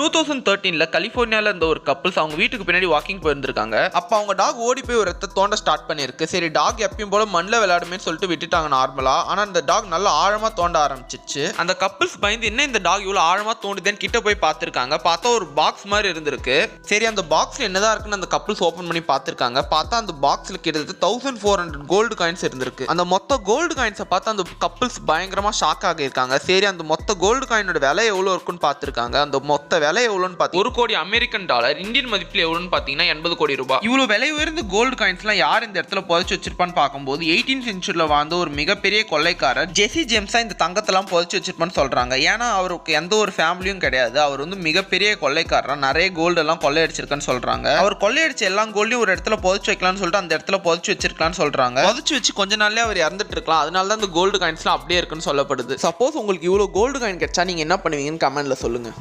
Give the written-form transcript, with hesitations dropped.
2013ல கலிபோர்னியால இருந்த ஒரு கப்பிள்ஸ் அவங்க வீட்டுக்கு பின்னாடி வாக்கிங் போயிருந்திருக்காங்க. அப்ப அவங்க டாக் ஓடி போய் ஒரு இடத்த தோண்ட ஸ்டார்ட் பண்ணிருக்கு. சரி டாக் எப்பயும் போல மண்ணில் விளையாடுமே சொல்லிட்டு விட்டுட்டாங்க நார்மலா. ஆனா அந்த டாக் நல்லா ஆழமா தோண்ட ஆரம்பிச்சிச்சு. அந்த கப்பிள்ஸ் பயந்து என்ன இந்த டாக் இவ்வளவு ஆழமா தோண்டுதுன்னு கிட்ட போய் பார்த்திருக்காங்க. பார்த்தா ஒரு பாக்ஸ் மாதிரி இருந்திருக்கு. சரி அந்த பாக்ஸ்ல என்னதான் இருக்குன்னு அந்த கப்பிள்ஸ் ஓபன் பண்ணி பார்த்திருக்காங்க. பார்த்தா அந்த பாக்ஸ்ல கிட்டத்தட்ட 1400 கோல்டு காயின்ஸ் இருந்திருக்கு. அந்த மொத்த கோல்டு காயின்ஸை பார்த்து அந்த கப்பிள்ஸ் பயங்கரமா ஷாக் ஆகியிருக்காங்க. சரி அந்த மொத்த கோல்டு காயினோட விலை எவ்வளவு இருக்குன்னு பார்த்திருக்காங்க. அந்த மொத்த விலை எவ்வளோன்னு பார்த்து $1 கோடி அமெரிக்கன் டாலர், இந்தியன் மதிப்பில் எவ்வளோன்னு பார்த்தீங்கன்னா 80 கோடி ரூபாய். இவ்வளவு விலை உயர்ந்த கோல்டு காயின்ஸ்லாம் யார் இந்த இடத்துல புதைச்சு வச்சிருப்பான்னு பார்க்கும்போது 18th செஞ்சுரியில வாழ்ந்த ஒரு மிகப்பெரிய கொள்ளைக்காரர் ஜெசி ஜேம்ஸா இந்த தங்கத்தெல்லாம் புதைச்சு வச்சிருப்பான்னு சொல்றாங்க. ஏன்னா அவருக்கு எந்த ஒரு ஃபேமிலியும் கிடையாது. அவர் வந்து மிகப்பெரிய கொள்ளைக்காரர், நிறைய கோல்டு எல்லாம் கொள்ளையடிச்சிருக்கான்னு சொல்றாங்க. அவர் கொள்ளையடிச்ச எல்லா கோல்டையும் ஒரு இடத்துல புதைச்சு வைக்கலாம்னு சொல்லிட்டு அந்த இடத்துல புதைச்சு வச்சிருக்கலாம்னு சொல்றாங்க. புதைச்சு வச்சு கொஞ்ச நாள்லயே அவர் இறந்துட்டு இருக்கலாம். அதனால தான் இந்த கோல்டு காயின்ஸ்லாம் அப்படியே இருக்குன்னு சொல்லப்படுது. சப்போஸ் உங்களுக்கு இவ்வளவு கோல்டு காயின் கிடைச்சா நீங்க என்ன பண்ணுவீங்கன்னு கமெண்ட்ல சொல்லுங்க.